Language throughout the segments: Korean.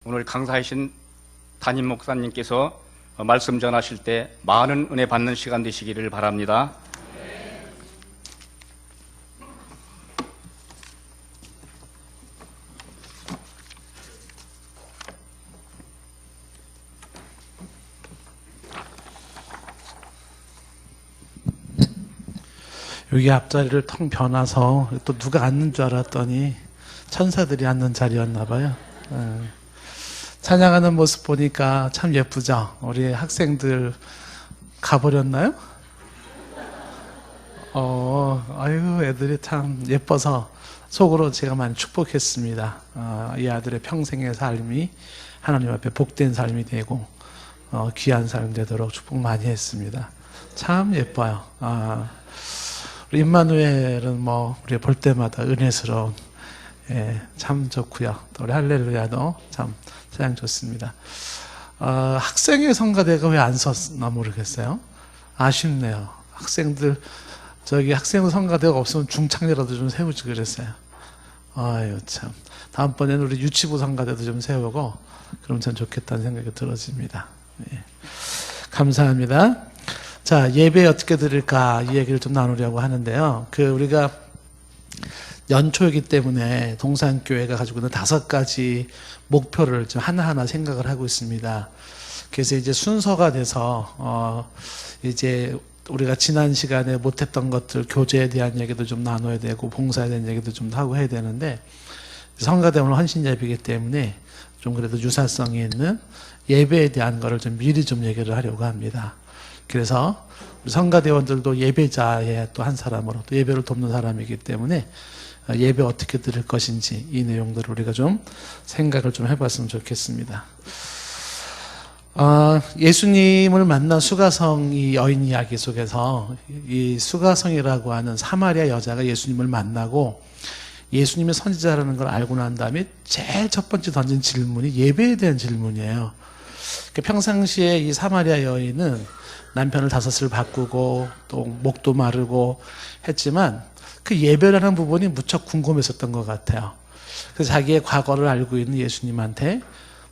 오늘 강사하신 담임 목사님께서 말씀 전하실 때 많은 은혜 받는 시간 되시기를 바랍니다. 여기 앞자리를 텅 비워놔서 또 누가 앉는 줄 알았더니 천사들이 앉는 자리였나 봐요. 찬양하는 모습 보니까 참 예쁘죠? 우리 학생들 가버렸나요? 아유, 애들이 참 예뻐서 속으로 제가 많이 축복했습니다. 이 아들의 평생의 삶이 하나님 앞에 복된 삶이 되고 귀한 삶 되도록 축복 많이 했습니다. 참 예뻐요. 우리 임마누엘은 우리 볼 때마다 은혜스러운, 참 좋고요. 또 우리 할렐루야도 참 찬양 좋습니다. 학생의 성가대가 왜 안 섰나 모르겠어요. 아쉽네요. 학생들, 학생 성가대가 없으면 중창이라도 좀 세우지 그랬어요. 아유, 참. 다음번에는 우리 유치부 성가대도 좀 세우고, 그럼 참 좋겠다는 생각이 들어집니다. 감사합니다. 자, 예배 어떻게 드릴까 이 얘기를 좀 나누려고 하는데요. 우리가 연초이기 때문에 동산교회가 가지고 있는 5가지 목표를 좀 하나하나 생각을 하고 있습니다. 그래서 이제 순서가 돼서 이제 우리가 지난 시간에 못했던 것들, 교제에 대한 얘기도 좀 나눠야 되고 봉사에 대한 얘기도 좀 하고 해야 되는데, 성가대 오늘 헌신 예배이기 때문에 좀 그래도 유사성이 있는 예배에 대한 거를 좀 미리 좀 얘기를 하려고 합니다. 그래서 우리 성가대원들도 예배자의 또 한 사람으로 또 예배를 돕는 사람이기 때문에 예배 어떻게 드릴 것인지 이 내용들을 우리가 좀 생각을 좀 해봤으면 좋겠습니다. 예수님을 만난 수가성 이 여인 이야기 속에서 이 수가성이라고 하는 사마리아 여자가 예수님을 만나고 예수님의 선지자라는 걸 알고 난 다음에 제일 첫 번째 던진 질문이 예배에 대한 질문이에요. 평상시에 이 사마리아 여인은 남편을 5을 바꾸고 또 목도 마르고 했지만 그 예배라는 부분이 무척 궁금했었던 것 같아요. 그래서 자기의 과거를 알고 있는 예수님한테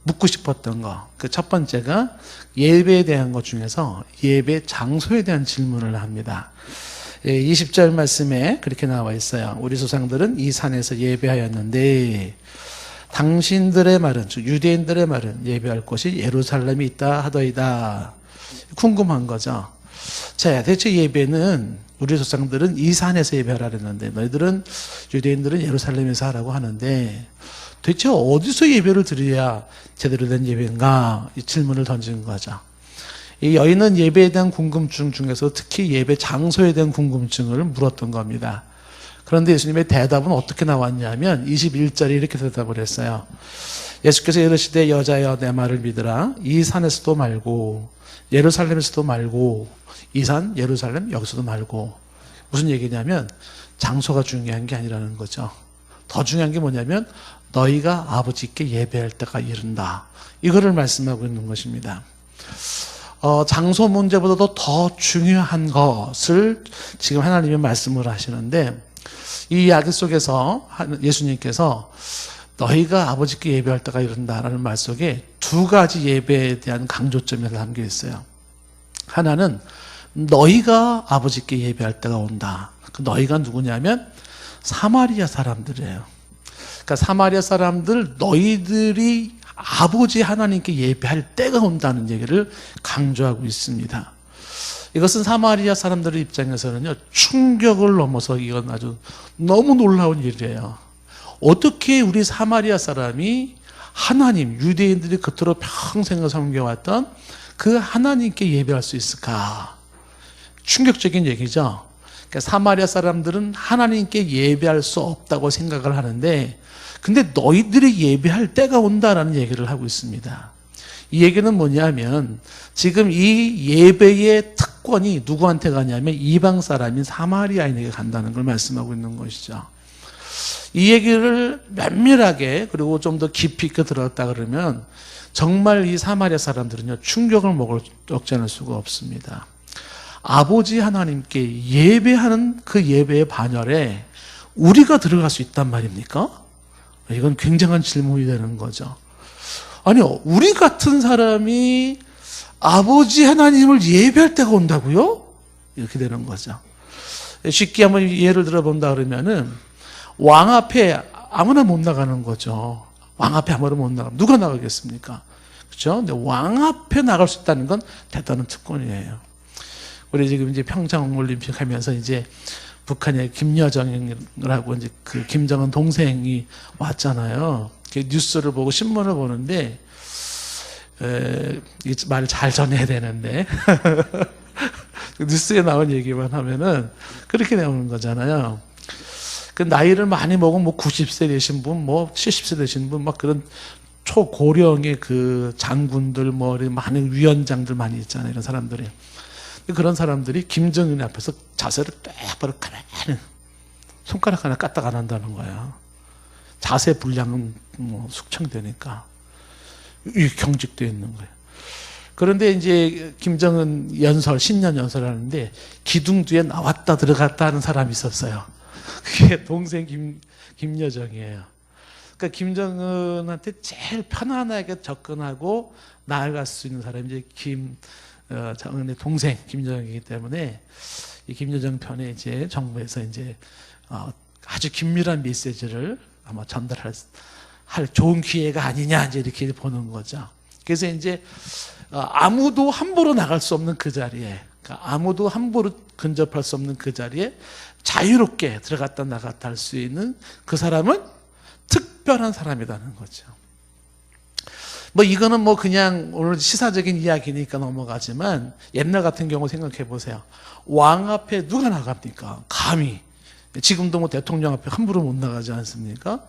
묻고 싶었던 거. 그 첫 번째가 예배에 대한 것 중에서 예배 장소에 대한 질문을 합니다. 20절 말씀에 그렇게 나와 있어요. 우리 조상들은 이 산에서 예배하였는데 당신들의 말은, 즉 유대인들의 말은 예배할 곳이 예루살렘이 있다 하더이다. 궁금한 거죠. 자, 대체 예배는 우리 조상들은 이 산에서 예배하라 그랬는데 너희들은 유대인들은 예루살렘에서 하라고 하는데 대체 어디서 예배를 드려야 제대로 된 예배인가? 이 질문을 던진 거죠. 이 여인은 예배에 대한 궁금증 중에서 특히 예배 장소에 대한 궁금증을 물었던 겁니다. 그런데 예수님의 대답은 어떻게 나왔냐면 21절에 이렇게 대답을 했어요. 예수께서 이르시되 여자여 내 말을 믿으라. 이 산에서도 말고 예루살렘에서도 말고 이 산 예루살렘 여기서도 말고. 무슨 얘기냐면 장소가 중요한 게 아니라는 거죠. 더 중요한 게 뭐냐면 너희가 아버지께 예배할 때가 이른다. 이거를 말씀하고 있는 것입니다. 장소 문제보다도 더 중요한 것을 지금 하나님이 말씀을 하시는데 이 이야기 속에서 예수님께서 너희가 아버지께 예배할 때가 이른다라는 말 속에 2가지 예배에 대한 강조점이 담겨 있어요. 하나는 너희가 아버지께 예배할 때가 온다. 그 너희가 누구냐면 사마리아 사람들이에요. 그러니까 사마리아 사람들 너희들이 아버지 하나님께 예배할 때가 온다는 얘기를 강조하고 있습니다. 이것은 사마리아 사람들의 입장에서는요, 충격을 넘어서 이건 아주 너무 놀라운 일이에요. 어떻게 우리 사마리아 사람이 하나님, 유대인들이 그토록 평생을 섬겨왔던 그 하나님께 예배할 수 있을까? 충격적인 얘기죠. 그러니까 사마리아 사람들은 하나님께 예배할 수 없다고 생각을 하는데 근데 너희들이 예배할 때가 온다라는 얘기를 하고 있습니다. 이 얘기는 뭐냐면 지금 이 예배의 특권이 누구한테 가냐면 이방 사람인 사마리아인에게 간다는 걸 말씀하고 있는 것이죠. 이 얘기를 면밀하게 그리고 좀 더 깊이 있게 들었다 그러면 정말 이 사마리아 사람들은요 충격을 먹지 않을 수가 없습니다. 아버지 하나님께 예배하는 그 예배의 반열에 우리가 들어갈 수 있단 말입니까? 이건 굉장한 질문이 되는 거죠. 아니요, 우리 같은 사람이 아버지 하나님을 예배할 때가 온다고요? 이렇게 되는 거죠. 쉽게 한번 예를 들어본다 그러면은 왕 앞에 아무나 못 나가는 거죠. 왕 앞에 아무나 못 나가면 누가 나가겠습니까? 그렇죠? 근데 왕 앞에 나갈 수 있다는 건 대단한 특권이에요. 우리 지금 이제 평창 올림픽 하면서 이제 북한의 김여정이라고 이제 그 김정은 동생이 왔잖아요. 뉴스를 보고 신문을 보는데 말을 잘 전해야 되는데 뉴스에 나온 얘기만 하면은 그렇게 나오는 거잖아요. 그 나이를 많이 먹은 뭐 90세 되신 분, 뭐 70세 되신 분, 막 그런 초고령의 그 장군들, 뭐 많은 위원장들 많이 있잖아요. 이런 사람들이. 그런 사람들이 김정은 앞에서 자세를 똑바로 가만히 손가락 하나 까딱 안 한다는 거야. 자세 불량은 뭐 숙청되니까. 이 경직되어 있는 거예요. 그런데 이제 김정은 연설, 신년 연설 하는데 기둥 뒤에 나왔다 들어갔다 하는 사람이 있었어요. 그게 동생 김여정이에요. 그러니까 김정은한테 제일 편안하게 접근하고 나아갈 수 있는 사람이 이제 김정은의 동생 김여정이기 때문에 이 김여정 편에 이제 정부에서 이제 아주 긴밀한 메시지를 아마 전달할 좋은 기회가 아니냐 이제 이렇게 보는 거죠. 그래서 이제 아무도 함부로 나갈 수 없는 그 자리에, 그러니까 아무도 함부로 근접할 수 없는 그 자리에 자유롭게 들어갔다 나갔다 할 수 있는 그 사람은 특별한 사람이라는 거죠. 뭐 이거는 뭐 그냥 오늘 시사적인 이야기니까 넘어가지만 옛날 같은 경우 생각해 보세요. 왕 앞에 누가 나갑니까? 감히. 지금도 뭐 대통령 앞에 함부로 못 나가지 않습니까?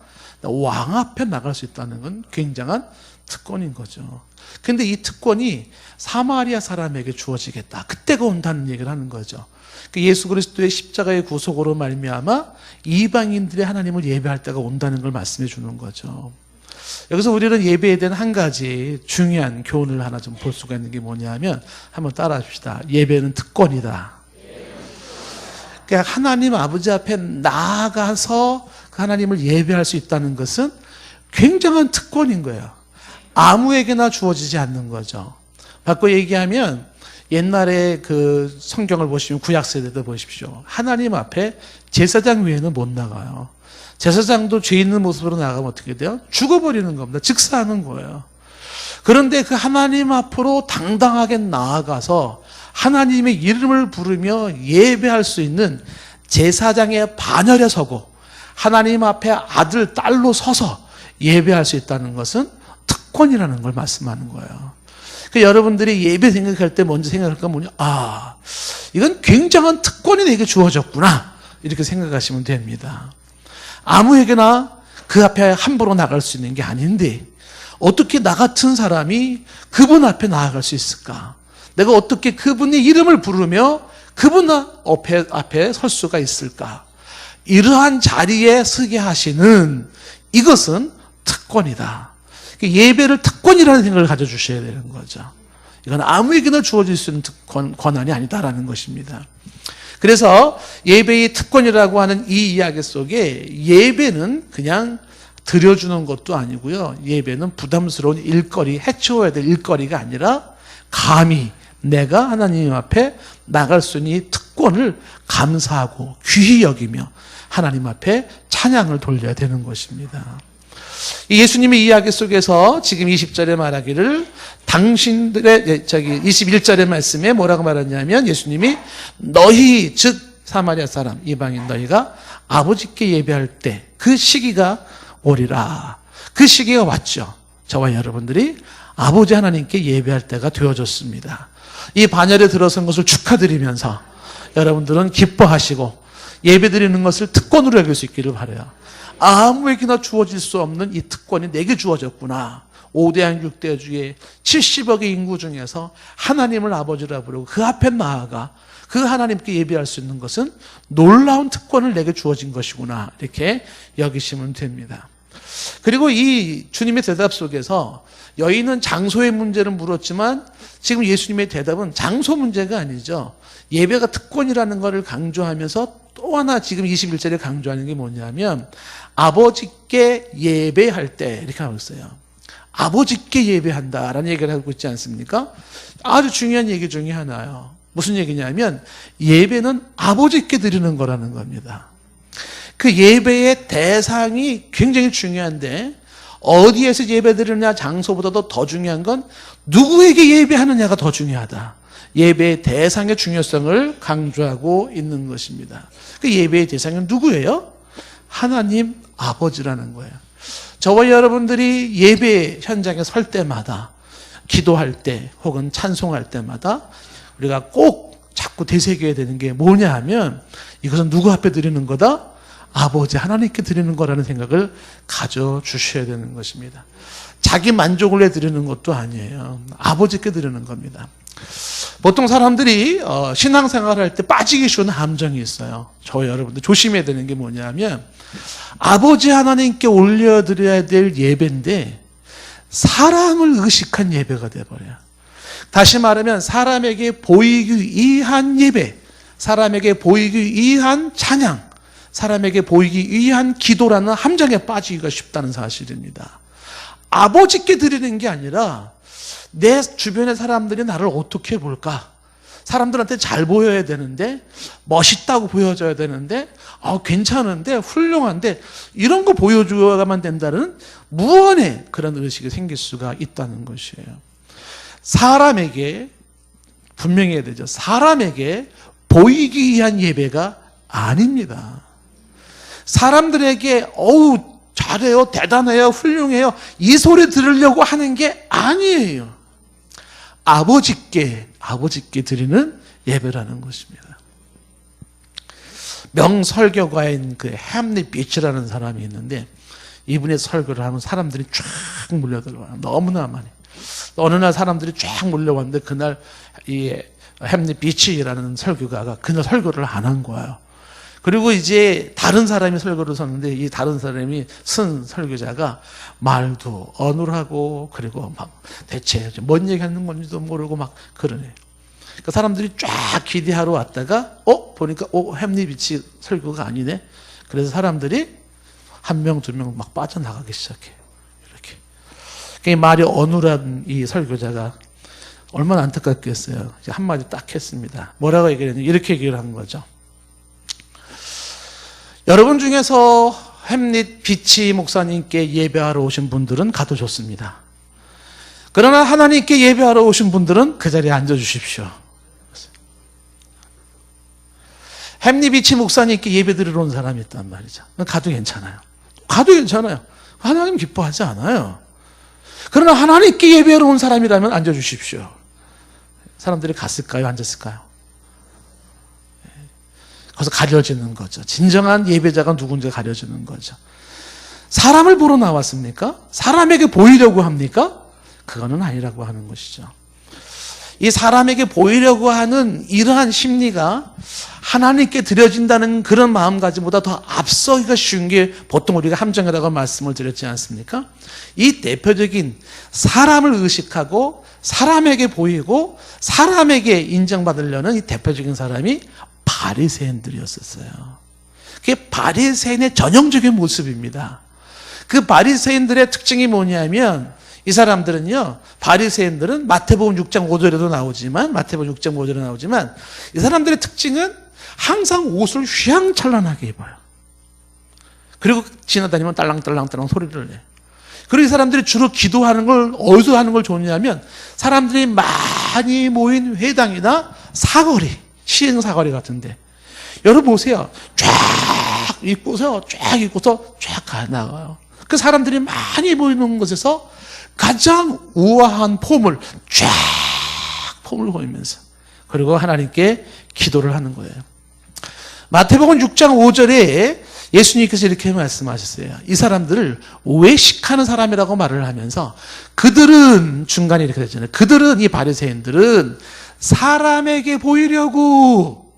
왕 앞에 나갈 수 있다는 건 굉장한 특권인 거죠. 근데 이 특권이 사마리아 사람에게 주어지겠다. 그때가 온다는 얘기를 하는 거죠. 예수 그리스도의 십자가의 구속으로 말미암아 이방인들의 하나님을 예배할 때가 온다는 걸 말씀해 주는 거죠. 여기서 우리는 예배에 대한 한 가지 중요한 교훈을 하나 좀 볼 수가 있는 게 뭐냐면 한번 따라 합시다. 예배는 특권이다. 그러니까 하나님 아버지 앞에 나아가서 그 하나님을 예배할 수 있다는 것은 굉장한 특권인 거예요. 아무에게나 주어지지 않는 거죠. 바꿔 얘기하면 옛날에 그 성경을 보시면 구약 세대도 보십시오. 하나님 앞에 제사장 외에는 못 나가요. 제사장도 죄 있는 모습으로 나가면 어떻게 돼요? 죽어버리는 겁니다. 즉사하는 거예요. 그런데 그 하나님 앞으로 당당하게 나아가서 하나님의 이름을 부르며 예배할 수 있는 제사장의 반열에 서고 하나님 앞에 아들, 딸로 서서 예배할 수 있다는 것은 특권이라는 걸 말씀하는 거예요. 그러니까 여러분들이 예배 생각할 때 먼저 생각할 건 뭐냐? 아, 이건 굉장한 특권이 내게 주어졌구나. 이렇게 생각하시면 됩니다. 아무에게나 그 앞에 함부로 나갈 수 있는 게 아닌데 어떻게 나 같은 사람이 그분 앞에 나아갈 수 있을까? 내가 어떻게 그분의 이름을 부르며 그분 앞에 설 수가 있을까? 이러한 자리에 서게 하시는 이것은 특권이다. 예배를 특권이라는 생각을 가져주셔야 되는 거죠. 이건 아무에게나 주어질 수 있는 권한이 아니다라는 것입니다. 그래서 예배의 특권이라고 하는 이 이야기 속에 예배는 그냥 드려주는 것도 아니고요. 예배는 부담스러운 일거리, 해치워야 될 일거리가 아니라 감히 내가 하나님 앞에 나갈 수 있는 이 특권을 감사하고 귀히 여기며 하나님 앞에 찬양을 돌려야 되는 것입니다. 예수님의 이야기 속에서 지금 20절에 말하기를 당신들의 21절의 말씀에 뭐라고 말하냐면 예수님이 너희 즉 사마리아 사람 이방인 너희가 아버지께 예배할 때 그 시기가 오리라. 그 시기가 왔죠. 저와 여러분들이 아버지 하나님께 예배할 때가 되어졌습니다. 이 반열에 들어선 것을 축하드리면서 여러분들은 기뻐하시고 예배드리는 것을 특권으로 여길 수 있기를 바라요. 아무에게나 주어질 수 없는 이 특권이 내게 주어졌구나. 5대양 6대 주의 70억의 인구 중에서 하나님을 아버지라 부르고 그 앞에 나아가 그 하나님께 예배할 수 있는 것은 놀라운 특권을 내게 주어진 것이구나. 이렇게 여기시면 됩니다. 그리고 이 주님의 대답 속에서 여인은 장소의 문제를 물었지만 지금 예수님의 대답은 장소 문제가 아니죠. 예배가 특권이라는 것을 강조하면서 또 하나 지금 21절에 강조하는 게 뭐냐면 아버지께 예배할 때 이렇게 하고 있어요. 아버지께 예배한다라는 얘기를 하고 있지 않습니까? 아주 중요한 얘기 중에 하나예요. 무슨 얘기냐면 예배는 아버지께 드리는 거라는 겁니다. 그 예배의 대상이 굉장히 중요한데 어디에서 예배 드리느냐 장소보다도 더 중요한 건 누구에게 예배하느냐가 더 중요하다. 예배의 대상의 중요성을 강조하고 있는 것입니다. 그 예배의 대상은 누구예요? 하나님 아버지라는 거예요. 저와 여러분들이 예배 현장에 설 때마다 기도할 때 혹은 찬송할 때마다 우리가 꼭 자꾸 되새겨야 되는 게 뭐냐 하면 이것은 누구 앞에 드리는 거다? 아버지 하나님께 드리는 거라는 생각을 가져주셔야 되는 것입니다. 자기 만족을 위해 드리는 것도 아니에요. 아버지께 드리는 겁니다. 보통 사람들이 신앙생활할 때 빠지기 쉬운 함정이 있어요. 저 여러분들 조심해야 되는 게 뭐냐면 아버지 하나님께 올려드려야 될 예배인데 사람을 의식한 예배가 돼버려요. 다시 말하면 사람에게 보이기 위한 예배, 사람에게 보이기 위한 찬양, 사람에게 보이기 위한 기도라는 함정에 빠지기가 쉽다는 사실입니다. 아버지께 드리는 게 아니라 내 주변의 사람들이 나를 어떻게 볼까? 사람들한테 잘 보여야 되는데 멋있다고 보여줘야 되는데 괜찮은데 훌륭한데 이런 거 보여줘야만 된다는 무언의 그런 의식이 생길 수가 있다는 것이에요. 사람에게 분명히 해야 되죠. 사람에게 보이기 위한 예배가 아닙니다. 사람들에게 잘해요, 대단해요, 훌륭해요 이 소리 들으려고 하는 게 아니에요. 아버지께 드리는 예배라는 것입니다. 명설교가인 그 햄릿 비치라는 사람이 있는데 이분의 설교를 하면 사람들이 쫙 몰려들어와요. 너무나 많이. 어느 날 사람들이 쫙 몰려왔는데 그날 이 햄릿 비치라는 설교가가 그날 설교를 안 한 거예요. 그리고 이제 다른 사람이 설교를 썼는데 이 다른 사람이 쓴 설교자가 말도 어눌하고 그리고 막 대체 뭔 얘기하는 건지도 모르고 막 그러네요. 그러니까 사람들이 쫙 기대하러 왔다가 보니까 햄릿 비치 설교가 아니네. 그래서 사람들이 한 명, 두 명 막 빠져나가기 시작해요. 이렇게. 그러니까 말이 어눌한 이 설교자가 얼마나 안타깝겠어요. 한마디 딱 했습니다. 뭐라고 얘기를 했냐면 이렇게 얘기를 한 거죠. 여러분 중에서 햄릿 비치 목사님께 예배하러 오신 분들은 가도 좋습니다. 그러나 하나님께 예배하러 오신 분들은 그 자리에 앉아주십시오. 햄릿 비치 목사님께 예배 드리러 온 사람이 있단 말이죠. 가도 괜찮아요. 가도 괜찮아요. 하나님 기뻐하지 않아요. 그러나 하나님께 예배하러 온 사람이라면 앉아주십시오. 사람들이 갔을까요? 앉았을까요? 거기서 가려지는 거죠. 진정한 예배자가 누군지 가려지는 거죠. 사람을 보러 나왔습니까? 사람에게 보이려고 합니까? 그거는 아니라고 하는 것이죠. 이 사람에게 보이려고 하는 이러한 심리가 하나님께 드려진다는 그런 마음가짐보다 더 앞서기가 쉬운 게 보통 우리가 함정이라고 말씀을 드렸지 않습니까? 이 대표적인 사람을 의식하고 사람에게 보이고 사람에게 인정받으려는 이 대표적인 사람이 바리새인들이었었어요. 그게 바리새인의 전형적인 모습입니다. 그 바리새인들의 특징이 뭐냐면 이 사람들은요, 바리새인들은 마태복음 6장 5절에도 나오지만 이 사람들의 특징은 항상 옷을 휘황찬란하게 입어요. 그리고 지나다니면 딸랑딸랑딸랑 소리를 내요. 그리고 이 사람들이 주로 기도하는 걸 어디서 하는 걸 좋냐면 사람들이 많이 모인 회당이나 사거리, 시흥사거리 같은데 여러분 보세요. 쫙 입고서 쫙 나가요. 그 사람들이 많이 모이는 곳에서 가장 우아한 폼을 보이면서 그리고 하나님께 기도를 하는 거예요. 마태복음 6장 5절에 예수님께서 이렇게 말씀하셨어요. 이 사람들을 외식하는 사람이라고 말을 하면서 그들은 중간에 이렇게 되잖아요. 그들은 이 바리새인들은 사람에게 보이려고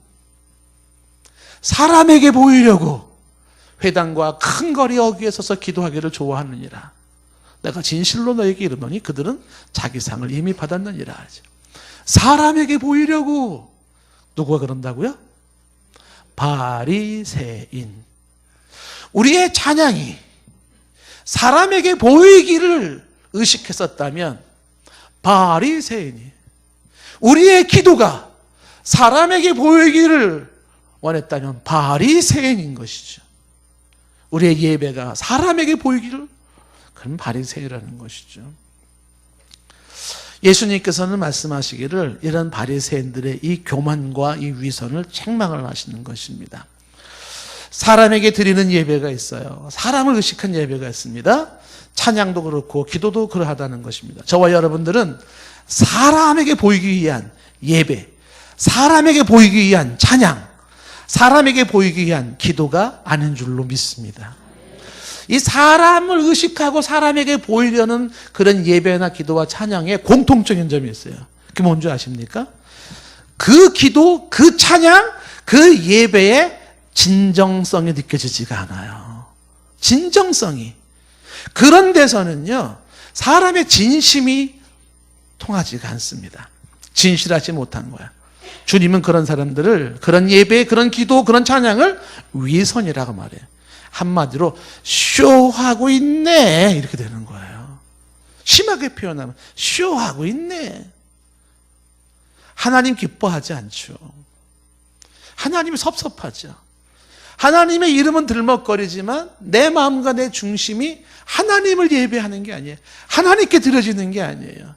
회당과 큰 거리 어귀에 서서 기도하기를 좋아하느니라. 내가 진실로 너에게 이르노니 그들은 자기 상을 이미 받았느니라 하죠. 사람에게 보이려고 누구가 그런다고요? 바리새인. 우리의 찬양이 사람에게 보이기를 의식했었다면 바리새인이 우리의 기도가 사람에게 보이기를 원했다면 바리새인인 것이죠. 우리의 예배가 사람에게 보이기를, 그럼 바리새인이라는 것이죠. 예수님께서는 말씀하시기를 이런 바리새인들의 이 교만과 이 위선을 책망을 하시는 것입니다. 사람에게 드리는 예배가 있어요. 사람을 의식한 예배가 있습니다. 찬양도 그렇고 기도도 그러하다는 것입니다. 저와 여러분들은 사람에게 보이기 위한 예배, 사람에게 보이기 위한 찬양, 사람에게 보이기 위한 기도가 아닌 줄로 믿습니다. 이 사람을 의식하고 사람에게 보이려는 그런 예배나 기도와 찬양에 공통적인 점이 있어요. 그게 뭔지 아십니까? 그 기도, 그 찬양, 그 예배의 진정성이 느껴지지가 않아요. 진정성이. 그런 데서는요, 사람의 진심이 통하지가 않습니다. 진실하지 못한 거야. 주님은 그런 사람들을, 그런 예배, 그런 기도, 그런 찬양을 위선이라고 말해요. 한마디로 쇼하고 있네, 이렇게 되는 거예요. 심하게 표현하면 쇼하고 있네. 하나님 기뻐하지 않죠. 하나님이 섭섭하죠. 하나님의 이름은 들먹거리지만 내 마음과 내 중심이 하나님을 예배하는 게 아니에요. 하나님께 드려지는 게 아니에요.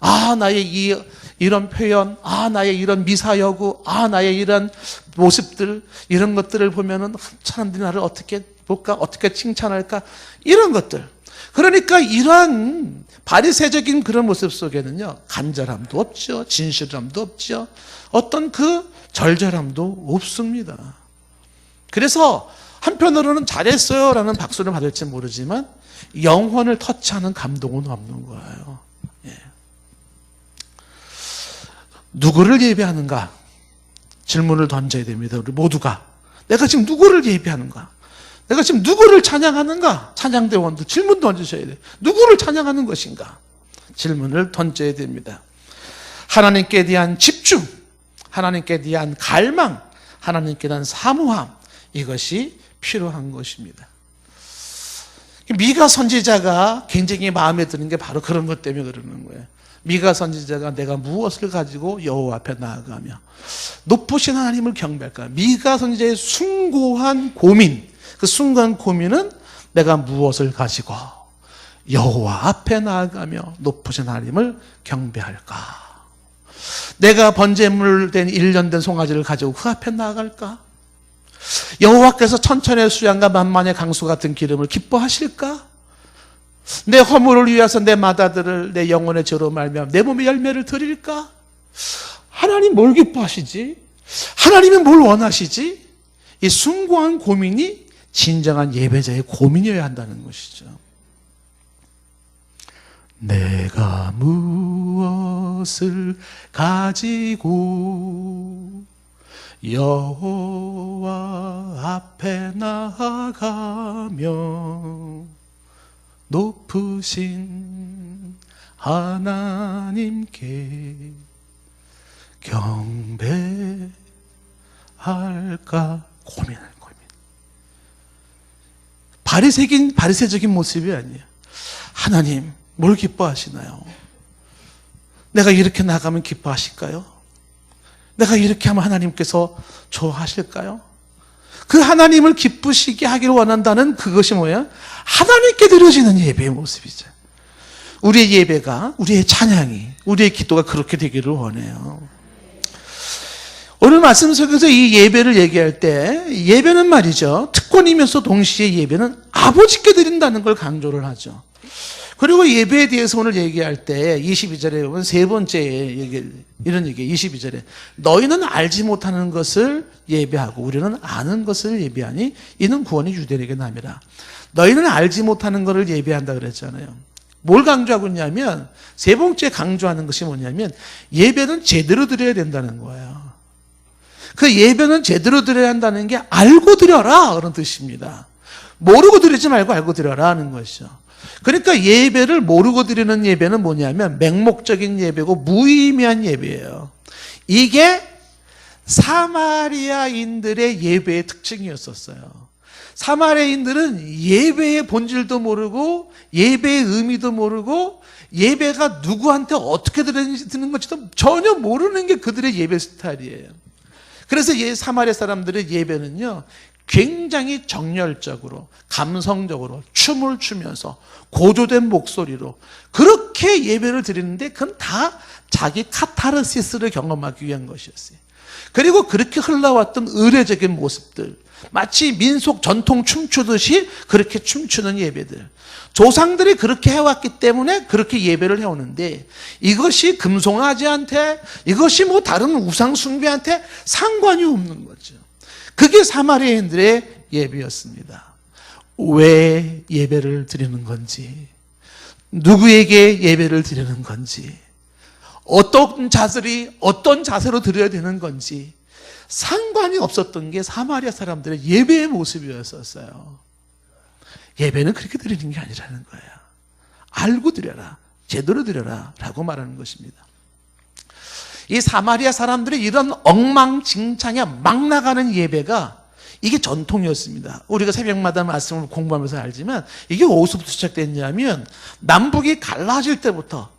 아, 나의 이런 표현, 아, 나의 이런 미사여구, 아, 나의 이런 모습들, 이런 것들을 보면은 사람들이 나를 어떻게 볼까, 어떻게 칭찬할까, 이런 것들. 그러니까 이러한 바리새적인 그런 모습 속에는요, 간절함도 없죠, 진실함도 없죠, 어떤 그 절절함도 없습니다. 그래서 한편으로는 잘했어요 라는 박수를 받을지 모르지만 영혼을 터치하는 감동은 없는 거예요. 예. 누구를 예배하는가? 질문을 던져야 됩니다. 우리 모두가. 내가 지금 누구를 예배하는가? 내가 지금 누구를 찬양하는가? 찬양대원도 질문 던지셔야 돼요. 누구를 찬양하는 것인가? 질문을 던져야 됩니다. 하나님께 대한 집중, 하나님께 대한 갈망, 하나님께 대한 사모함, 이것이 필요한 것입니다. 미가 선지자가 굉장히 마음에 드는 게 바로 그런 것 때문에 그러는 거예요. 미가 선지자가 내가 무엇을 가지고 여호와 앞에 나아가며 높으신 하나님을 경배할까? 미가 선지자의 숭고한 고민, 그 숭고한 고민은 내가 무엇을 가지고 여호와 앞에 나아가며 높으신 하나님을 경배할까? 내가 번제물 된 1년 된 송아지를 가지고 그 앞에 나아갈까? 여호와께서 천천의 수양과 만만의 강수 같은 기름을 기뻐하실까? 내 허물을 위해서 내 마다들을 내 영혼의 죄로 말미암아 내 몸의 열매를 드릴까? 하나님 뭘 기뻐하시지? 하나님은 뭘 원하시지? 이 숭고한 고민이 진정한 예배자의 고민이어야 한다는 것이죠. 내가 무엇을 가지고 여호와 앞에 나아가며 높으신 하나님께 경배할까? 고민. 바리새적인 모습이 아니에요. 하나님, 뭘 기뻐하시나요? 내가 이렇게 나가면 기뻐하실까요? 내가 이렇게 하면 하나님께서 좋아하실까요? 그 하나님을 기쁘시게 하기를 원한다는 그것이 뭐예요? 하나님께 드려지는 예배의 모습이죠. 우리의 예배가, 우리의 찬양이, 우리의 기도가 그렇게 되기를 원해요. 오늘 말씀 속에서 이 예배를 얘기할 때 예배는 말이죠, 특권이면서 동시에 예배는 아버지께 드린다는 걸 강조를 하죠. 그리고 예배에 대해서 오늘 얘기할 때 22절에 보면 세 번째 이런 얘기, 22절에 너희는 알지 못하는 것을 예배하고 우리는 아는 것을 예배하니 이는 구원이 유대인에게 남이라. 너희는 알지 못하는 것을 예배한다 그랬잖아요. 뭘 강조하고 있냐면 세 번째 강조하는 것이 뭐냐면 예배는 제대로 드려야 된다는 거예요. 그 예배는 제대로 드려야 한다는 게 알고 드려라 그런 뜻입니다. 모르고 드리지 말고 알고 드려라 하는 것이죠. 그러니까 예배를 모르고 드리는 예배는 뭐냐면 맹목적인 예배고 무의미한 예배예요. 이게 사마리아인들의 예배의 특징이었었어요. 사마리아인들은 예배의 본질도 모르고 예배의 의미도 모르고 예배가 누구한테 어떻게 드리는 건지도 전혀 모르는 게 그들의 예배 스타일이에요. 그래서 사마리아 사람들의 예배는요, 굉장히 정열적으로, 감성적으로 춤을 추면서 고조된 목소리로 그렇게 예배를 드리는데 그건 다 자기 카타르시스를 경험하기 위한 것이었어요. 그리고 그렇게 흘러왔던 의례적인 모습들, 마치 민속 전통 춤추듯이 그렇게 춤추는 예배들, 조상들이 그렇게 해왔기 때문에 그렇게 예배를 해오는데 이것이 금송아지한테, 이것이 뭐 다른 우상 숭배한테 상관이 없는 거죠. 그게 사마리아인들의 예배였습니다. 왜 예배를 드리는 건지, 누구에게 예배를 드리는 건지, 어떤 자들이 어떤 자세로 드려야 되는 건지 상관이 없었던 게 사마리아 사람들의 예배의 모습이었었어요. 예배는 그렇게 드리는 게 아니라는 거예요. 알고 드려라, 제대로 드려라 라고 말하는 것입니다. 이 사마리아 사람들이 이런 엉망진창에 막 나가는 예배가 이게 전통이었습니다. 우리가 새벽마다 말씀을 공부하면서 알지만 이게 어디서부터 시작됐냐면 남북이 갈라질 때부터,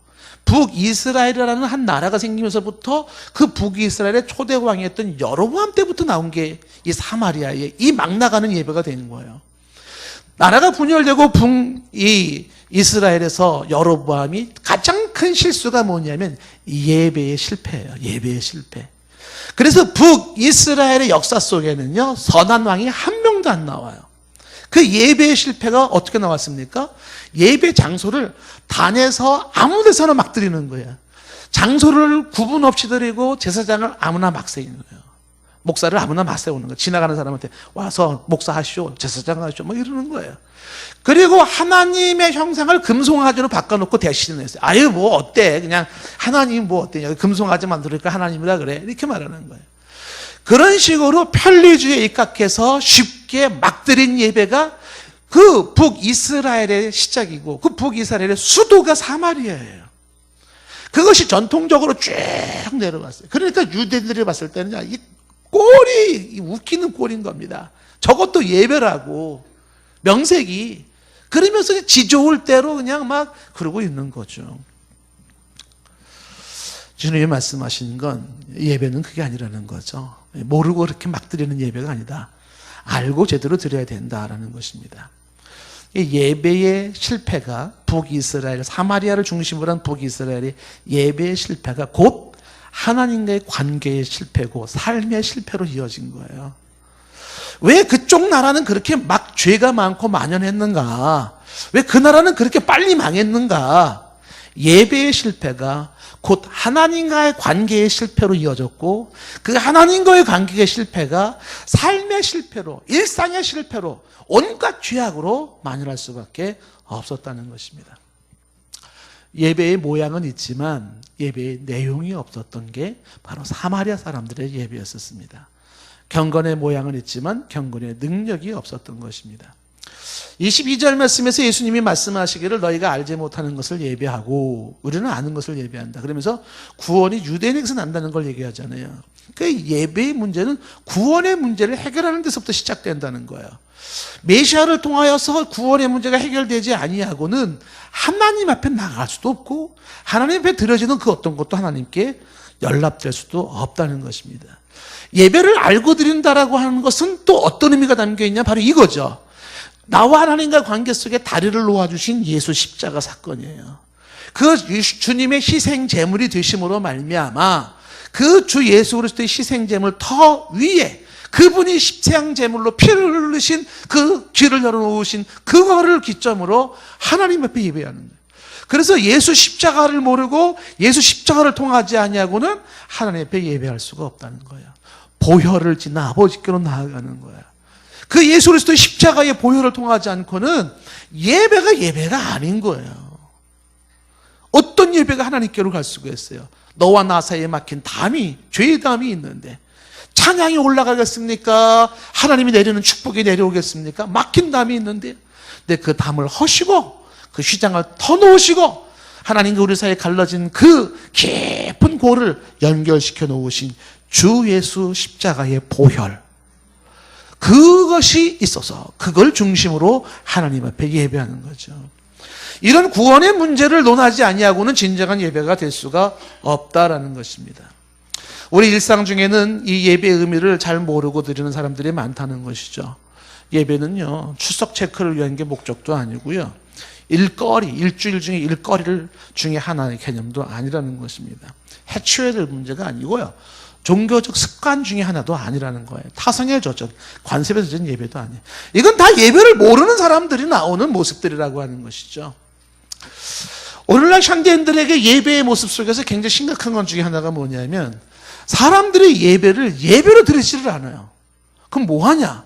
북이스라엘이라는 한 나라가 생기면서부터 그 북이스라엘의 초대 왕이었던 여로보암 때부터 나온 게 이 사마리아의 이 막 나가는 예배가 된 거예요. 나라가 분열되고 이스라엘에서 여로보암이 가장 큰 실수가 뭐냐면 예배의 실패예요. 예배의 실패. 그래서 북이스라엘의 역사 속에는요, 선한 왕이 한 명도 안 나와요. 그 예배의 실패가 어떻게 나왔습니까? 예배 장소를 단에서 아무 데서나 막 드리는 거예요. 장소를 구분 없이 드리고 제사장을 아무나 막 세우는 거예요. 목사를 아무나 막 세우는 거예요. 지나가는 사람한테 와서 목사 하시오, 제사장 하시오, 뭐 이러는 거예요. 그리고 하나님의 형상을 금송아지로 바꿔놓고 대신을 했어요. 아유, 뭐 어때? 그냥 하나님 뭐 어때냐? 금송아지 만들니까 하나님이라 그래. 이렇게 말하는 거예요. 그런 식으로 편리주의에 입각해서 쉽게 막 드린 예배가 그 북이스라엘의 시작이고, 그 북이스라엘의 수도가 사마리아예요. 그것이 전통적으로 쭉 내려왔어요. 그러니까 유대인들이 봤을 때는 이 꼴이 웃기는 꼴인 겁니다. 저것도 예배라고, 명색이. 그러면서 지 좋을 대로 그냥 막 그러고 있는 거죠. 주님이 말씀하시는 건 예배는 그게 아니라는 거죠. 모르고 그렇게 막 드리는 예배가 아니다. 알고 제대로 드려야 된다라는 것입니다. 이 예배의 실패가, 북이스라엘, 사마리아를 중심으로 한 북이스라엘의 예배의 실패가 곧 하나님과의 관계의 실패고 삶의 실패로 이어진 거예요. 왜 그쪽 나라는 그렇게 막 죄가 많고 만연했는가? 왜 그 나라는 그렇게 빨리 망했는가? 예배의 실패가 곧 하나님과의 관계의 실패로 이어졌고, 그 하나님과의 관계의 실패가 삶의 실패로, 일상의 실패로, 온갖 죄악으로 만연할 수밖에 없었다는 것입니다. 예배의 모양은 있지만 예배의 내용이 없었던 게 바로 사마리아 사람들의 예배였었습니다. 경건의 모양은 있지만 경건의 능력이 없었던 것입니다. 22절 말씀에서 예수님이 말씀하시기를 너희가 알지 못하는 것을 예배하고 우리는 아는 것을 예배한다. 그러면서 구원이 유대인에게서 난다는 걸 얘기하잖아요. 그 예배의 문제는 구원의 문제를 해결하는 데서부터 시작된다는 거예요. 메시아를 통하여서 구원의 문제가 해결되지 아니하고는 하나님 앞에 나갈 수도 없고 하나님 앞에 드려지는 그 어떤 것도 하나님께 연락될 수도 없다는 것입니다. 예배를 알고 드린다라고 하는 것은 또 어떤 의미가 담겨 있냐? 바로 이거죠. 나와 하나님과 관계 속에 다리를 놓아주신 예수 십자가 사건이에요. 그 주님의 희생 제물이 되심으로 말미암아 그 주 예수 그리스도의 희생 제물 더 위에 그분이 십태양 제물로 피를 흘리신 그 길을 열어놓으신 그거를 기점으로 하나님 앞에 예배하는 거예요. 그래서 예수 십자가를 모르고 예수 십자가를 통하지 아니하고는 하나님 앞에 예배할 수가 없다는 거예요. 보혈을 지나 아버지께로 나아가는 거예요. 그 예수 그리스도의 십자가의 보혈을 통하지 않고는 예배가 아닌 거예요. 어떤 예배가 하나님께로 갈 수가 있어요? 너와 나 사이에 막힌 담이, 죄의 담이 있는데 찬양이 올라가겠습니까? 하나님이 내리는 축복이 내려오겠습니까? 막힌 담이 있는데, 근데 그 담을 허시고 그 휘장을 터놓으시고 하나님과 우리 사이에 갈라진 그 깊은 골을 연결시켜 놓으신 주 예수 십자가의 보혈, 그것이 있어서 그걸 중심으로 하나님 앞에 예배하는 거죠. 이런 구원의 문제를 논하지 아니하고는 진정한 예배가 될 수가 없다라는 것입니다. 우리 일상 중에는 이 예배의 의미를 잘 모르고 드리는 사람들이 많다는 것이죠. 예배는요, 출석 체크를 위한 게 목적도 아니고요, 일주일 중에 일거리를 중에 하나의 개념도 아니라는 것입니다. 해쳐야 될 문제가 아니고요, 종교적 습관 중에 하나도 아니라는 거예요. 타성에 젖은, 관습에 젖은 예배도 아니에요. 이건 다 예배를 모르는 사람들이 나오는 모습들이라고 하는 것이죠. 오늘날 현대인들에게 예배의 모습 속에서 굉장히 심각한 것 중에 하나가 뭐냐면, 사람들이 예배를 예배로 드리지를 않아요. 그럼 뭐 하냐?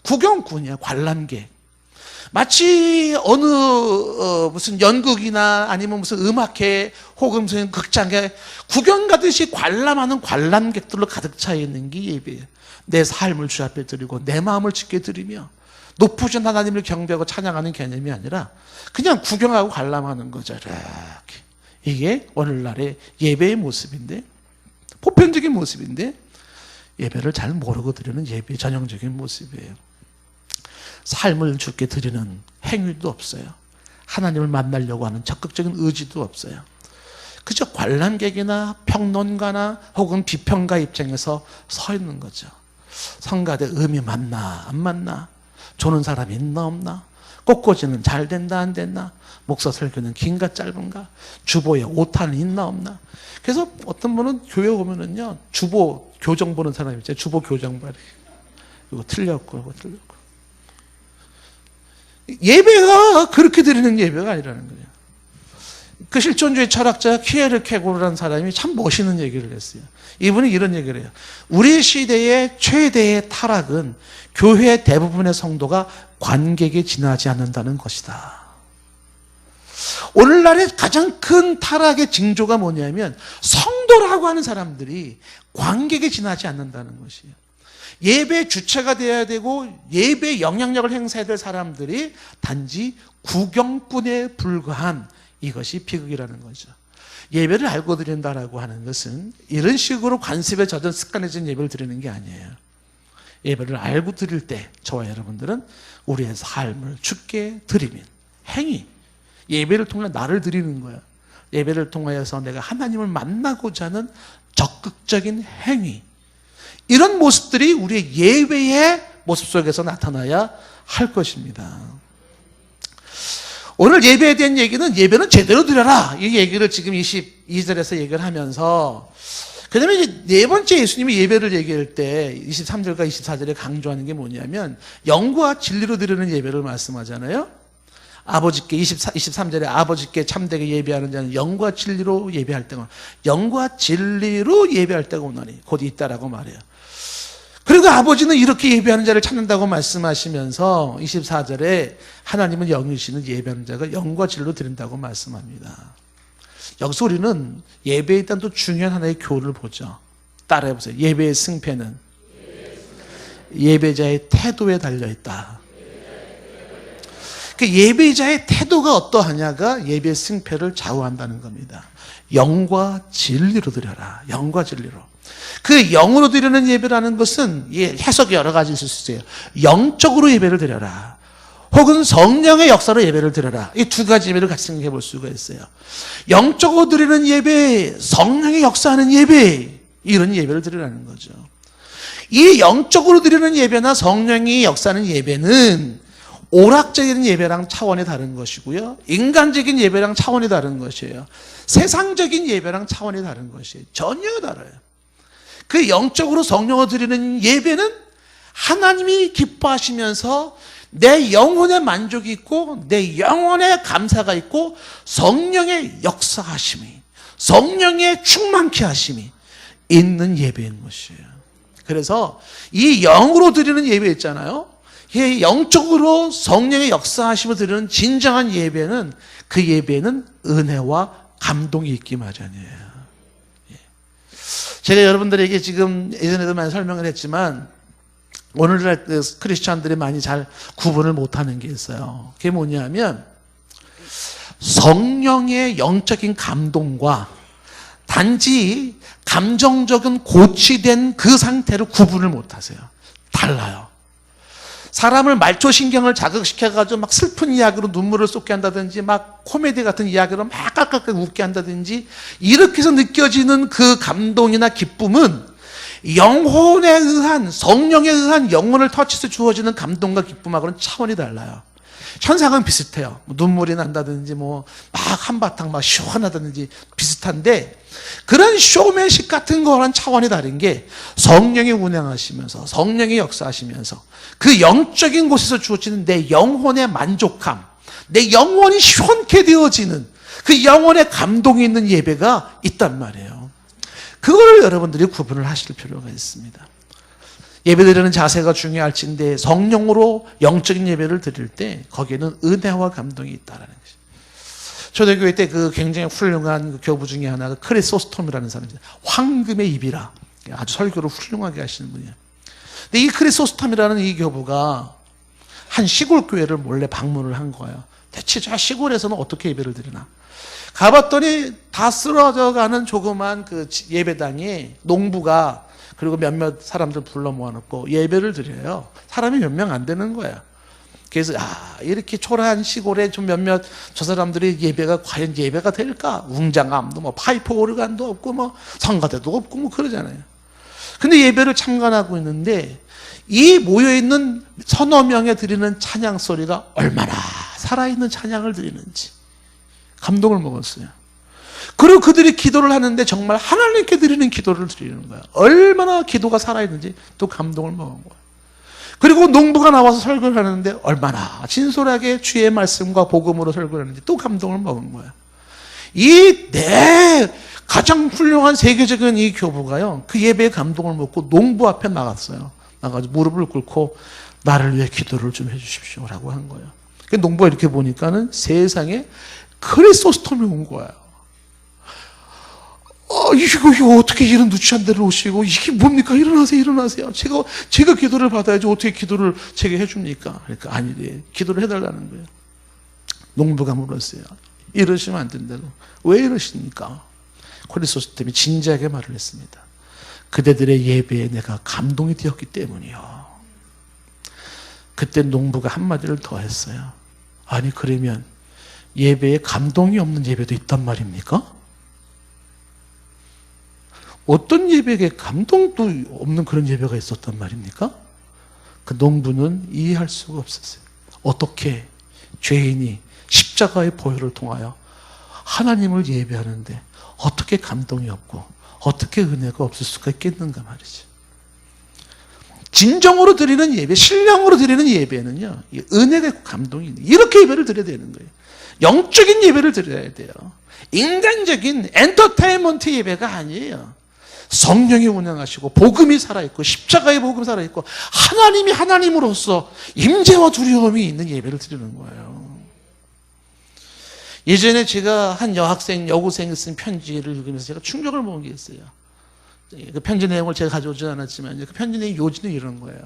구경꾼이야, 관람객. 마치 어느 무슨 연극이나 아니면 무슨 음악회 혹은 무슨 극장에 구경 가듯이 관람하는 관람객들로 가득 차 있는 게 예배예요. 내 삶을 주 앞에 드리고 내 마음을 짙게 드리며 높으신 하나님을 경배하고 찬양하는 개념이 아니라 그냥 구경하고 관람하는 거죠. 이렇게. 이게 오늘날의 예배의 모습인데, 보편적인 모습인데, 예배를 잘 모르고 드리는 예배의 전형적인 모습이에요. 삶을 주께 드리는 행위도 없어요. 하나님을 만나려고 하는 적극적인 의지도 없어요. 그저 관람객이나 평론가나 혹은 비평가 입장에서 서 있는 거죠. 성가대 음이 맞나 안 맞나, 조는 사람이 있나 없나, 꽃꽂이는 잘 된다 안 된다, 목사 설교는 긴가 짧은가, 주보에 오타는 있나 없나. 그래서 어떤 분은 교회 오면은요, 주보 교정 보는 사람이 있죠. 주보 교정 발이 이거 틀렸고 이거 틀렸고. 예배가 그렇게 드리는 예배가 아니라는 거예요. 그 실존주의 철학자 키에르케고르라는 사람이 참 멋있는 얘기를 했어요. 이분이 이런 얘기를 해요. 우리 시대의 최대의 타락은 교회 대부분의 성도가 관객에 지나지 않는다는 것이다. 오늘날의 가장 큰 타락의 징조가 뭐냐면, 성도라고 하는 사람들이 관객에 지나지 않는다는 것이에요. 예배 주체가 되어야 되고 예배의 영향력을 행사해야 될 사람들이 단지 구경꾼에 불과한, 이것이 비극이라는 거죠. 예배를 알고 드린다라고 하는 것은 이런 식으로 관습에 젖은 습관해진 예배를 드리는 게 아니에요. 예배를 알고 드릴 때 저와 여러분들은 우리의 삶을 주께 드리는 행위, 예배를 통해 나를 드리는 거야. 예배를 통하여서 내가 하나님을 만나고자 하는 적극적인 행위, 이런 모습들이 우리의 예배의 모습 속에서 나타나야 할 것입니다. 오늘 예배에 대한 얘기는 예배는 제대로 드려라, 이 얘기를 지금 22절에서 얘기를 하면서, 그 다음에 이제 네 번째 예수님이 예배를 얘기할 때 23절과 24절에 강조하는 게 뭐냐면, 영과 진리로 드리는 예배를 말씀하잖아요. 아버지께 23절에 아버지께 참되게 예배하는 자는 영과 진리로 예배할 때가, 영과 진리로 예배할 때가 오나니 곧 있다라고 말해요. 그리고 아버지는 이렇게 예배하는 자를 찾는다고 말씀하시면서 24절에 하나님은 영이시는 예배하는 자가 영과 진리로 드린다고 말씀합니다. 여기서 우리는 예배에 일단 또 중요한 하나의 교훈을 보죠. 따라해보세요. 예배의 승패는 예배자의 태도에 달려있다. 예배자의 태도가 어떠하냐가 예배의 승패를 좌우한다는 겁니다. 영과 진리로 드려라. 영과 진리로. 그 영으로 드리는 예배라는 것은 해석이 여러 가지 있을 수 있어요. 영적으로 예배를 드려라, 혹은 성령의 역사로 예배를 드려라. 이 두 가지 예배를 같이 생각해 볼 수가 있어요. 영적으로 드리는 예배, 성령의 역사하는 예배, 이런 예배를 드리라는 거죠. 이 영적으로 드리는 예배나 성령이 역사하는 예배는 오락적인 예배랑 차원이 다른 것이고요, 인간적인 예배랑 차원이 다른 것이에요. 세상적인 예배랑 차원이 다른 것이에요. 전혀 달라요. 그 영적으로 성령을 드리는 예배는 하나님이 기뻐하시면서 내 영혼의 만족이 있고 내 영혼의 감사가 있고 성령의 역사하심이, 성령의 충만케 하심이 있는 예배인 것이에요. 그래서 이 영으로 드리는 예배 있잖아요. 이 영적으로 성령의 역사하심을 드리는 진정한 예배는, 그 예배는 은혜와 감동이 있기 마련이에요. 제가 여러분들에게 지금 예전에도 많이 설명을 했지만, 오늘날 크리스찬들이 많이 잘 구분을 못하는 게 있어요. 그게 뭐냐면, 성령의 영적인 감동과 단지 감정적인 고취된 그 상태를 구분을 못하세요. 달라요. 사람을 말초신경을 자극시켜가지고 막 슬픈 이야기로 눈물을 쏟게 한다든지 막 코미디 같은 이야기로 막 깔깔깔 웃게 한다든지 이렇게 해서 느껴지는 그 감동이나 기쁨은 영혼에 의한, 성령에 의한 영혼을 터치해서 주어지는 감동과 기쁨하고는 차원이 달라요. 현상은 비슷해요. 눈물이 난다든지 막 한바탕 막 시원하다든지 비슷한데, 그런 쇼맨십 같은 거랑 차원이 다른 게 성령이 운행하시면서 성령이 역사하시면서 그 영적인 곳에서 주어지는 내 영혼의 만족함, 내 영혼이 시원케 되어지는 그 영혼의 감동이 있는 예배가 있단 말이에요. 그거를 여러분들이 구분을 하실 필요가 있습니다. 예배드리는 자세가 중요할진데 성령으로 영적인 예배를 드릴 때 거기에는 은혜와 감동이 있다라는 것이죠. 초대교회 때 그 굉장히 훌륭한 그 교부 중에 하나가 크리소스톰이라는 사람입니다. 황금의 입이라 아주 설교를 훌륭하게 하시는 분이에요. 근데 이 크리소스톰이라는 이 교부가 한 시골 교회를 몰래 방문을 한 거예요. 대체 저 시골에서는 어떻게 예배를 드리나? 가봤더니 다 쓰러져가는 조그만 그 예배당에 농부가 그리고 몇몇 사람들 불러 모아놓고 예배를 드려요. 사람이 몇 명 안 되는 거야. 그래서 이렇게 초라한 시골에 좀 몇몇 저 사람들의 예배가 과연 예배가 될까? 웅장함도 파이프 오르간도 없고 성가대도 없고 그러잖아요. 근데 예배를 참관하고 있는데 이 모여있는 서너 명에 드리는 찬양 소리가 얼마나 살아있는 찬양을 드리는지 감동을 먹었어요. 그리고 그들이 기도를 하는데 정말 하나님께 드리는 기도를 드리는 거야. 얼마나 기도가 살아있는지 또 감동을 먹은 거야. 그리고 농부가 나와서 설교를 하는데 얼마나 진솔하게 주의 말씀과 복음으로 설교를 하는지 또 감동을 먹은 거야. 이 내 가장 훌륭한 세계적인 이 교부가요, 그 예배에 감동을 먹고 농부 앞에 나갔어요. 나가서 무릎을 꿇고 나를 위해 기도를 좀 해주십시오라고 한 거예요. 그 농부가 이렇게 보니까는 세상에 크리소스톰이 온 거예요. 이거 어떻게 이런 누추한 데를 오시고, 이게 뭡니까? 일어나세요. 제가 기도를 받아야지 어떻게 기도를 제게 해줍니까? 그러니까 아니래. 기도를 해달라는 거예요. 농부가 물었어요. 이러시면 안 된다고. 왜 이러십니까? 크리소스톰이 진지하게 말을 했습니다. 그대들의 예배에 내가 감동이 되었기 때문이요. 그때 농부가 한마디를 더 했어요. 아니, 그러면 예배에 감동이 없는 예배도 있단 말입니까? 어떤 예배에 감동도 없는 그런 예배가 있었단 말입니까? 그 농부는 이해할 수가 없었어요. 어떻게 죄인이 십자가의 보혈을 통하여 하나님을 예배하는데 어떻게 감동이 없고 어떻게 은혜가 없을 수가 있겠는가 말이죠. 진정으로 드리는 예배, 신령으로 드리는 예배는요, 은혜가 있고 감동이 있는, 이렇게 예배를 드려야 되는 거예요. 영적인 예배를 드려야 돼요. 인간적인 엔터테인먼트 예배가 아니에요. 성령이 운행하시고 복음이 살아있고 십자가의 복음이 살아있고 하나님이 하나님으로서 임재와 두려움이 있는 예배를 드리는 거예요. 예전에 제가 한 여고생이 쓴 편지를 읽으면서 제가 충격을 먹은 게 있어요. 그 편지 내용을 제가 가져오지 않았지만 그 편지 내용 요지는 이런 거예요.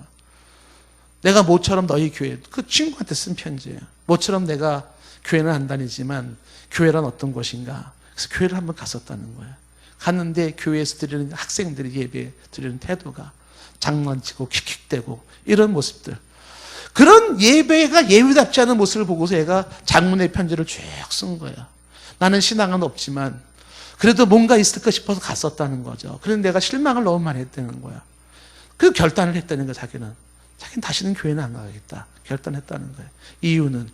내가 모처럼 너희 교회, 그 친구한테 쓴 편지예요. 모처럼 내가 교회는 안 다니지만 교회란 어떤 것인가. 그래서 교회를 한번 갔었다는 거예요. 갔는데 교회에서 드리는 학생들이 예배 드리는 태도가 장난치고 킥킥대고 이런 모습들, 그런 예배가 예배답지 않은 모습을 보고서 얘가 장문의 편지를 쭉 쓴 거예요. 나는 신앙은 없지만 그래도 뭔가 있을까 싶어서 갔었다는 거죠. 그런데 내가 실망을 너무 많이 했다는 거야. 그 결단을 했다는 거야. 자기는 다시는 교회는 안 가겠다 결단했다는 거예요. 이유는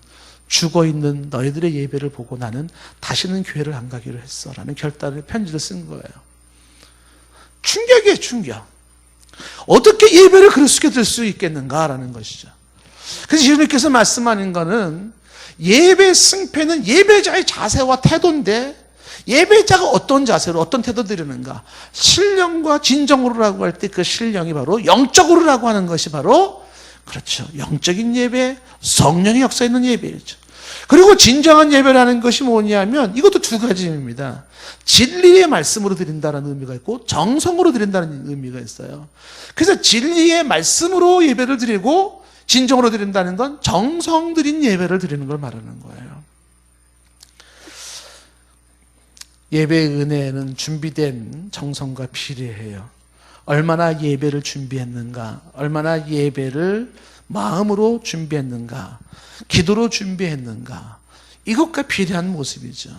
죽어있는 너희들의 예배를 보고 나는 다시는 교회를 안 가기로 했어 라는 결단을 편지를 쓴 거예요. 충격이에요, 충격. 어떻게 예배를 그렇게 들 수 있겠는가라는 것이죠. 그래서 예수님께서 말씀하는 거는 예배 승패는 예배자의 자세와 태도인데, 예배자가 어떤 자세로 어떤 태도 드리는가, 신령과 진정으로라고 할 때 그 신령이 바로 영적으로라고 하는 것이 바로 그렇죠, 영적인 예배, 성령의 역사 있는 예배죠. 그리고 진정한 예배라는 것이 뭐냐면 이것도 두 가지입니다. 진리의 말씀으로 드린다는 의미가 있고 정성으로 드린다는 의미가 있어요. 그래서 진리의 말씀으로 예배를 드리고 진정으로 드린다는 건 정성 들인 예배를 드리는 걸 말하는 거예요. 예배의 은혜는 준비된 정성과 비례해요. 얼마나 예배를 준비했는가, 얼마나 예배를 마음으로 준비했는가? 기도로 준비했는가? 이것과 비례한 모습이죠.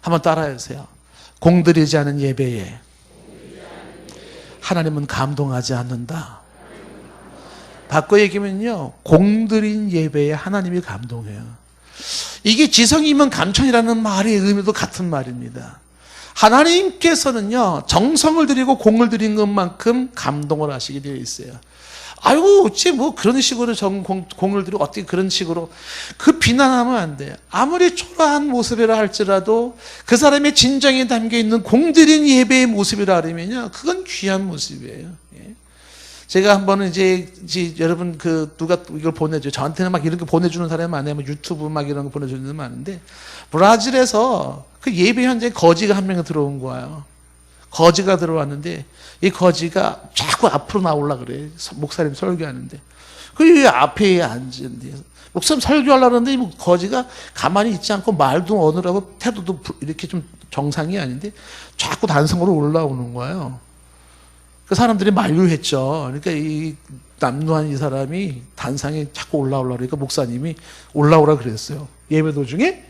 한번 따라해주세요. 공들이지 않은 예배에 하나님은 감동하지 않는다. 바꿔 얘기하면요, 공들인 예배에 하나님이 감동해요. 이게 지성이면 감천이라는 말의 의미도 같은 말입니다. 하나님께서는요, 정성을 들이고 공을 들인 것만큼 감동을 하시게 되어 있어요. 아이고, 어찌 뭐 그런 식으로 공을 들이고 어떻게 그런 식으로, 그 비난하면 안 돼요. 아무리 초라한 모습이라 할지라도 그 사람의 진정에 담겨 있는 공들인 예배의 모습이라 하면요, 그건 귀한 모습이에요. 예. 제가 한 번은 이제 여러분 누가 이걸 보내줘. 저한테는 막 이런 거 보내주는 사람이 많아요. 뭐 유튜브 막 이런 거 보내주는 사람이 많은데, 브라질에서 그 예배 현장에 거지가 한 명 들어온 거예요. 거지가 들어왔는데, 이 거지가 자꾸 앞으로 나오려고 그래. 목사님 설교하는데. 그 앞에 앉은데, 목사님 설교하려고 하는데, 이 거지가 가만히 있지 않고 말도 어느라고 태도도 이렇게 좀 정상이 아닌데, 자꾸 단성으로 올라오는 거예요. 그 사람들이 만류했죠. 그러니까 이 남루한 이 사람이 단상에 자꾸 올라오려고 그러니까 목사님이 올라오라 그랬어요. 예배 도중에.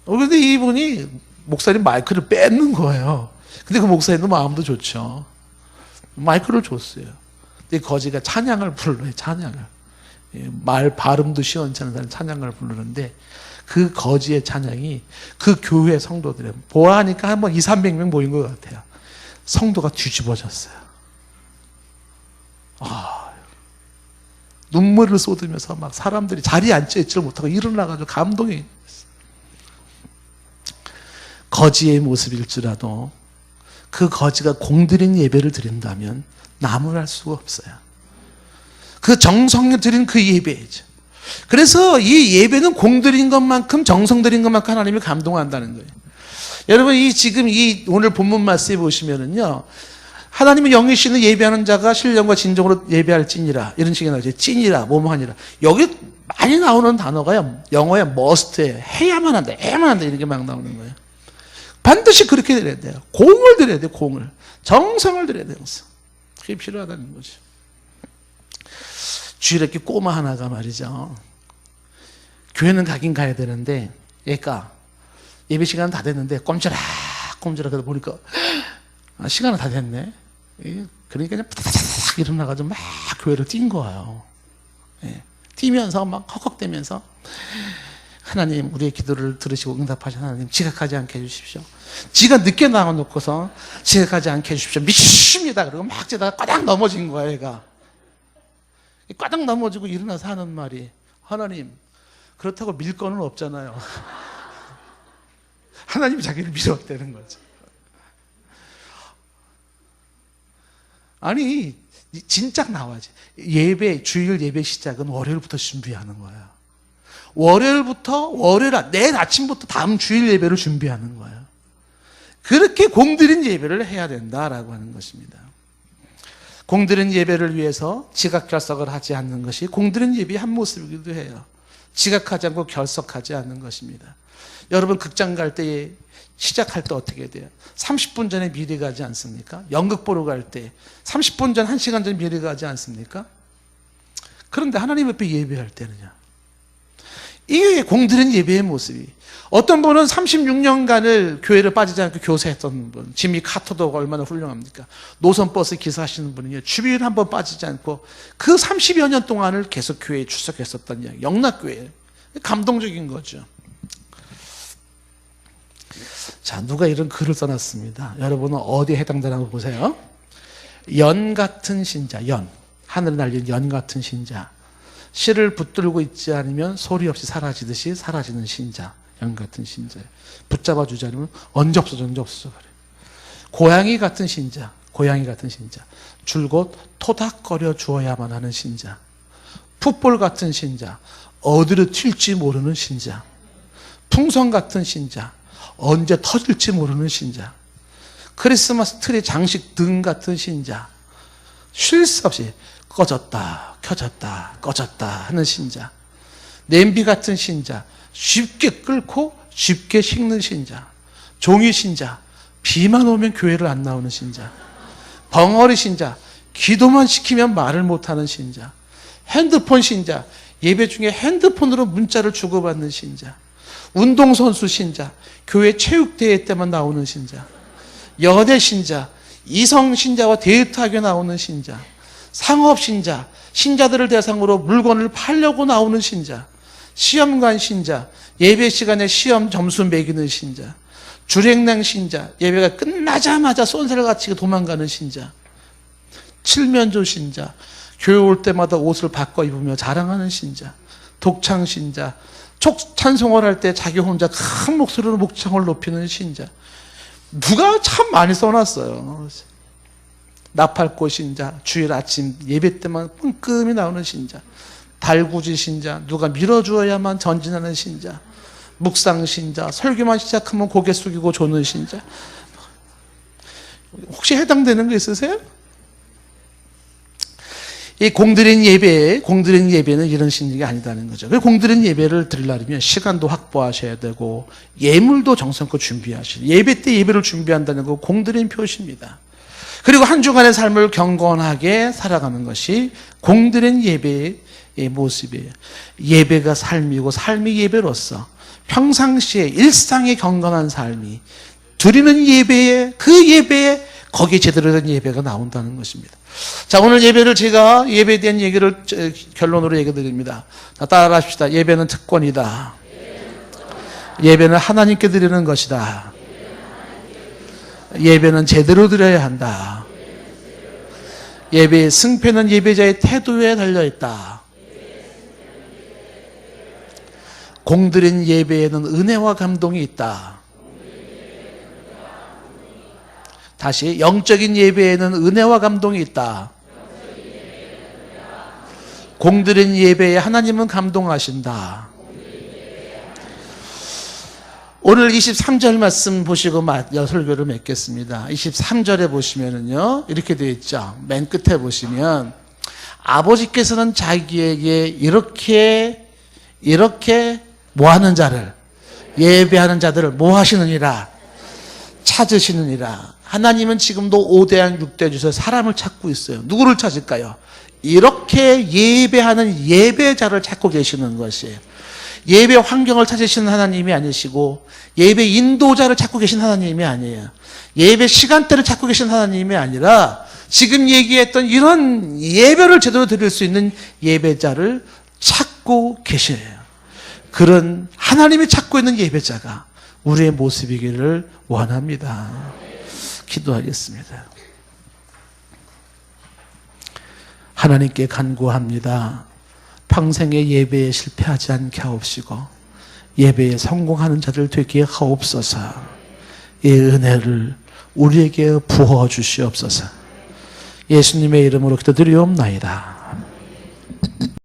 그런데 이분이 목사님 마이크를 뺏는 거예요. 근데 그 목사님도 마음도 좋죠. 마이크를 줬어요. 근데 거지가 찬양을 불러요. 찬양을. 말 발음도 시원치 않은 사람 찬양을 부르는데, 그 거지의 찬양이 그 교회 성도들의, 보아하니까 한번 200~300명 모인 것 같아요. 성도가 뒤집어졌어요. 눈물을 쏟으면서 막 사람들이 자리에 앉아있지를 못하고 일어나가지고 감동이. 거지의 모습일지라도 그 거지가 공들인 예배를 드린다면 나무랄 수가 없어요. 그 정성을 드린 그 예배이죠. 그래서 이 예배는 공들인 것만큼, 정성 들인 것만큼 하나님이 감동한다는 거예요. 여러분, 지금 오늘 본문 말씀에 보시면은요, 하나님의 영이시는 예배하는 자가 신령과 진정으로 예배할지니라, 이런 식의 나오죠. 찐이라, 뭐뭐하니라. 여기 많이 나오는 단어가요, 영어에 must예요. 해야만 한다, 해야만 한다, 이렇게 막 나오는 거예요. 반드시 그렇게 드려야 돼요. 공을 드려야 돼요, 공을. 정성을 드려야 돼요. 그게 필요하다는 거죠. 주일에 이렇게 꼬마 하나가 말이죠. 교회는 가긴 가야 되는데, 얘가 예배 시간 다 됐는데 꼼지락 그러다 보니까 시간은 다 됐네. 그러니까 그냥 팍팍 일어나가지고 막 교회를 뛴 거예요. 뛰면서 막 헉헉대면서, 하나님 우리의 기도를 들으시고 응답하신 하나님, 지각하지 않게 해주십시오. 지가 늦게 나와놓고서 지각하지 않게 해주십시오. 믿습니다. 그리고 막 뛰다가 꽈당 넘어진 거야. 얘가 꽈당 넘어지고 일어나서 하는 말이, 하나님 그렇다고 밀 거는 없잖아요. 하나님이 자기를 밀어대는 거죠. 아니, 진작 나와야지. 주일 예배 시작은 월요일부터 준비하는 거야. 내일 아침부터 다음 주일 예배를 준비하는 거예요. 그렇게 공들인 예배를 해야 된다라고 하는 것입니다. 공들인 예배를 위해서 지각결석을 하지 않는 것이 공들인 예배의 한 모습이기도 해요. 지각하지 않고 결석하지 않는 것입니다. 여러분, 극장 갈 때, 시작할 때 어떻게 돼요? 30분 전에 미리 가지 않습니까? 연극 보러 갈 때 30분 전, 1시간 전 미리 가지 않습니까? 그런데 하나님 앞에 예배할 때는요, 이게 공들인 예배의 모습이. 어떤 분은 36년간을 교회를 빠지지 않고 교세했던 분, 지미 카터도가 얼마나 훌륭합니까? 노선버스 기사하시는 분은요, 주일 한번 빠지지 않고 그 30여 년 동안을 계속 교회에 출석했었던 이야기, 영락교회. 감동적인 거죠. 자, 누가 이런 글을 써놨습니다. 여러분은 어디에 해당되나고 보세요. 연 같은 신자, 연. 하늘에 날린 연 같은 신자. 실을 붙들고 있지 않으면 소리 없이 사라지듯이 사라지는 신자. 연 같은 신자. 붙잡아 주지 않으면 언제 없어져 그래. 고양이 같은 신자. 줄곧 토닥거려 주어야만 하는 신자. 풋볼 같은 신자. 어디로 튈지 모르는 신자. 풍선 같은 신자. 언제 터질지 모르는 신자. 크리스마스 트리 장식 등 같은 신자. 쉴 새 없이 꺼졌다 켜졌다 꺼졌다 하는 신자. 냄비 같은 신자. 쉽게 끓고 쉽게 식는 신자. 종이 신자. 비만 오면 교회를 안 나오는 신자. 벙어리 신자. 기도만 시키면 말을 못하는 신자. 핸드폰 신자, 예배 중에 핸드폰으로 문자를 주고받는 신자, 운동선수 신자, 교회 체육대회 때만 나오는 신자, 연애 신자, 이성 신자와 데이트하게 나오는 신자, 상업 신자, 신자들을 대상으로 물건을 팔려고 나오는 신자, 시험관 신자, 예배 시간에 시험 점수 매기는 신자, 주랭랑 신자, 예배가 끝나자마자 쏜살 같이 도망가는 신자, 칠면조 신자, 교회 올 때마다 옷을 바꿔 입으며 자랑하는 신자, 독창 신자, 찬송을 할 때 자기 혼자 큰 목소리로 목창을 높이는 신자. 누가 참 많이 써놨어요. 나팔꽃 신자, 주일 아침 예배 때만 끔끔히 나오는 신자, 달구지 신자, 누가 밀어주어야만 전진하는 신자, 묵상 신자, 설교만 시작하면 고개 숙이고 조는 신자. 혹시 해당되는 거 있으세요? 이 공드린 예배는 이런 신이 아니다는 거죠. 공드린 예배를 드리려면 시간도 확보하셔야 되고 예물도 정성껏 준비하셔야 돼요. 예배 때 예배를 준비한다는 거 공드린 표시입니다. 그리고 한 주간의 삶을 경건하게 살아가는 것이 공드린 예배의 모습이에요. 예배가 삶이고 삶이 예배로서 평상시에 일상의 경건한 삶이 드리는 예배에 그 예배에 거기에 제대로 된 예배가 나온다는 것입니다. 자, 오늘 예배를 제가 예배에 대한 얘기를 결론으로 얘기 드립니다. 따라 합시다. 예배는 특권이다. 예배는 하나님께 드리는 것이다. 예배는 제대로 드려야 한다. 예배의 승패는 예배자의 태도에 달려있다. 공드린 예배에는 은혜와 감동이 있다. 다시, 영적인 예배에는 은혜와 감동이 있다. 공드린 예배에 하나님은 감동하신다. 오늘 23절 말씀 보시고 설교를 맺겠습니다. 23절에 보시면은요, 이렇게 되어 있죠. 맨 끝에 보시면, 아버지께서는 자기에게 이렇게 모하는 자를, 예배하는 자들을 모하시느니라, 찾으시느니라. 하나님은 지금도 5대양 6대 주셔서 사람을 찾고 있어요. 누구를 찾을까요? 이렇게 예배하는 예배자를 찾고 계시는 것이에요. 예배 환경을 찾으시는 하나님이 아니시고 예배 인도자를 찾고 계신 하나님이 아니에요. 예배 시간대를 찾고 계신 하나님이 아니라 지금 얘기했던 이런 예배를 제대로 드릴 수 있는 예배자를 찾고 계셔요. 그런 하나님이 찾고 있는 예배자가 우리의 모습이기를 원합니다. 기도하겠습니다. 하나님께 간구합니다. 평생의 예배에 실패하지 않게 하옵시고 예배에 성공하는 자들 되게 하옵소서. 이 은혜를 우리에게 부어 주시옵소서. 예수님의 이름으로 기도드리옵나이다.